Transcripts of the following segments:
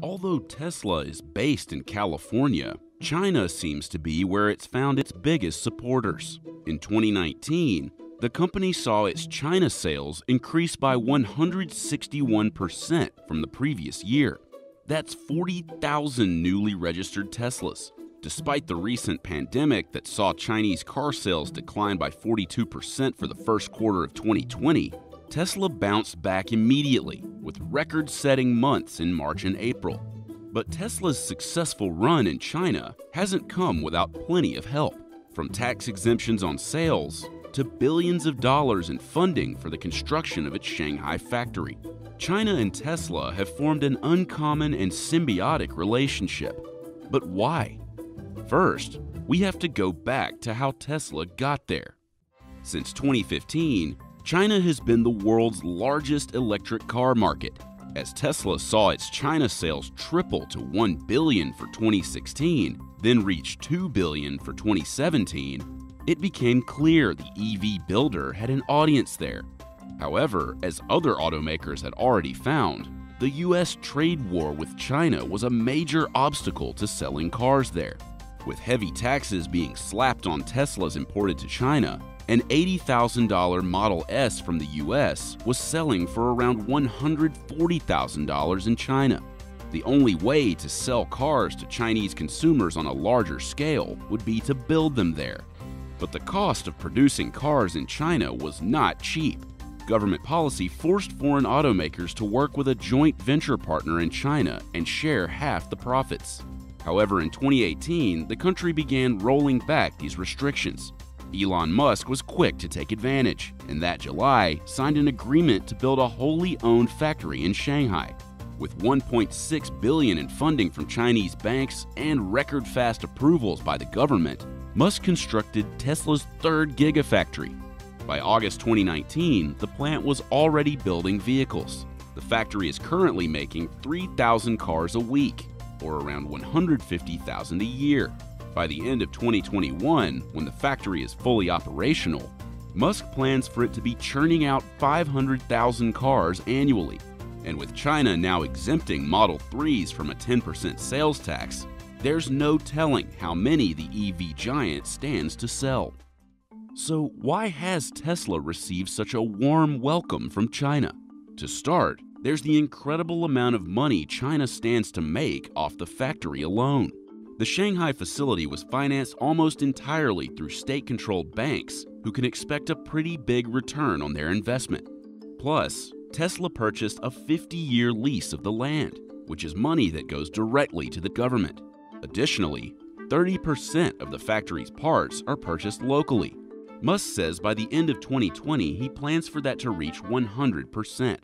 Although Tesla is based in California, China seems to be where it's found its biggest supporters. In 2019, the company saw its China sales increase by 161% from the previous year. That's 40,000 newly registered Teslas. Despite the recent pandemic that saw Chinese car sales decline by 42% for the first quarter of 2020, Tesla bounced back immediately with record-setting months in March and April. But Tesla's successful run in China hasn't come without plenty of help, from tax exemptions on sales to billions of dollars in funding for the construction of its Shanghai factory. China and Tesla have formed an uncommon and symbiotic relationship. But why? First, we have to go back to how Tesla got there. Since 2015, China has been the world's largest electric car market. As Tesla saw its China sales triple to $1 billion for 2016, then reach $2 billion for 2017, it became clear the EV builder had an audience there. However, as other automakers had already found, the US trade war with China was a major obstacle to selling cars there. With heavy taxes being slapped on Teslas imported to China, an $80,000 Model S from the US was selling for around $140,000 in China. The only way to sell cars to Chinese consumers on a larger scale would be to build them there. But the cost of producing cars in China was not cheap. Government policy forced foreign automakers to work with a joint venture partner in China and share half the profits. However, in 2018, the country began rolling back these restrictions. Elon Musk was quick to take advantage, and that July signed an agreement to build a wholly owned factory in Shanghai. With $1.6 billion in funding from Chinese banks and record-fast approvals by the government, Musk constructed Tesla's third Giga-Fabrik. By August 2019, the plant was already building vehicles. The factory is currently making 3,000 cars a week, or around 150,000 a year. By the end of 2021, when the factory is fully operational, Musk plans for it to be churning out 500,000 cars annually. And with China now exempting Model 3s from a 10% sales tax, there's no telling how many the EV giant stands to sell. So why has Tesla received such a warm welcome from China? To start, there's the incredible amount of money China stands to make off the factory alone. The Shanghai facility was financed almost entirely through state-controlled banks who can expect a pretty big return on their investment. Plus, Tesla purchased a 50-year lease of the land, which is money that goes directly to the government. Additionally, 30% of the factory's parts are purchased locally. Musk says by the end of 2020, he plans for that to reach 100%.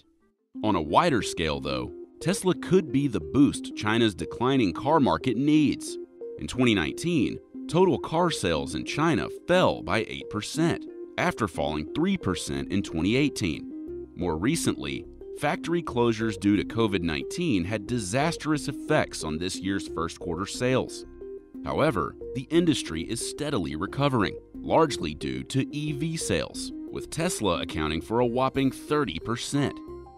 On a wider scale, though, Tesla could be the boost China's declining car market needs. In 2019, total car sales in China fell by 8%, after falling 3% in 2018. More recently, factory closures due to COVID-19 had disastrous effects on this year's first quarter sales. However, the industry is steadily recovering, largely due to EV sales, with Tesla accounting for a whopping 30%.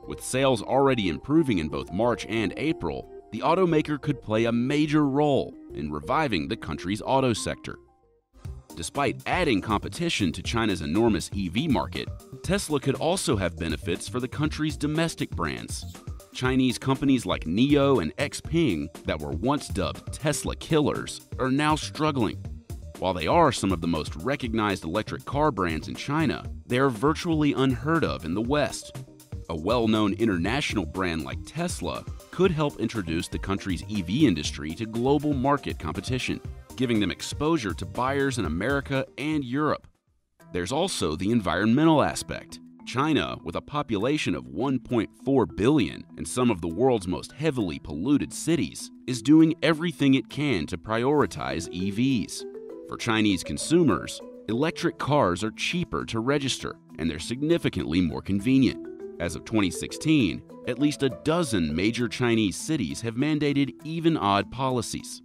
With sales already improving in both March and April, the automaker could play a major role in reviving the country's auto sector. Despite adding competition to China's enormous EV market, Tesla could also have benefits for the country's domestic brands. Chinese companies like NIO and XPeng, that were once dubbed Tesla killers, are now struggling. While they are some of the most recognized electric car brands in China, they are virtually unheard of in the West. A well-known international brand like Tesla could help introduce the country's EV industry to global market competition, giving them exposure to buyers in America and Europe. There's also the environmental aspect. China, with a population of 1.4 billion and some of the world's most heavily polluted cities, is doing everything it can to prioritize EVs. For Chinese consumers, electric cars are cheaper to register, and they're significantly more convenient. As of 2016, at least a dozen major Chinese cities have mandated even-odd policies.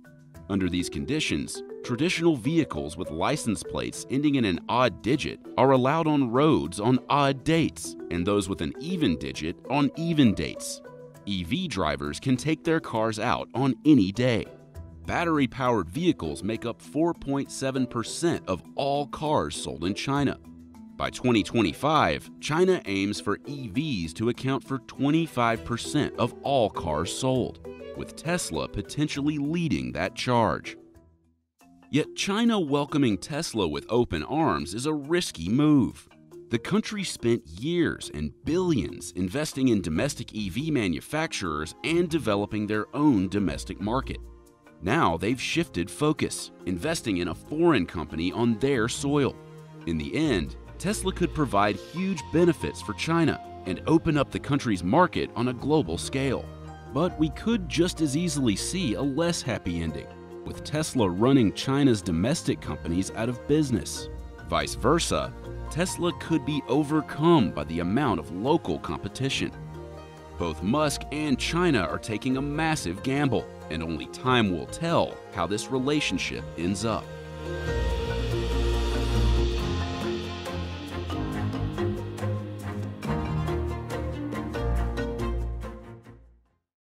Under these conditions, traditional vehicles with license plates ending in an odd digit are allowed on roads on odd dates, and those with an even digit on even dates. EV drivers can take their cars out on any day. Battery-powered vehicles make up 4.7% of all cars sold in China. By 2025, China aims for EVs to account for 25% of all cars sold, with Tesla potentially leading that charge. Yet China welcoming Tesla with open arms is a risky move. The country spent years and billions investing in domestic EV manufacturers and developing their own domestic market. Now they've shifted focus, investing in a foreign company on their soil. In the end, Tesla could provide huge benefits for China and open up the country's market on a global scale. But we could just as easily see a less happy ending, with Tesla running China's domestic companies out of business. Vice versa, Tesla could be overcome by the amount of local competition. Both Musk and China are taking a massive gamble, and only time will tell how this relationship ends up.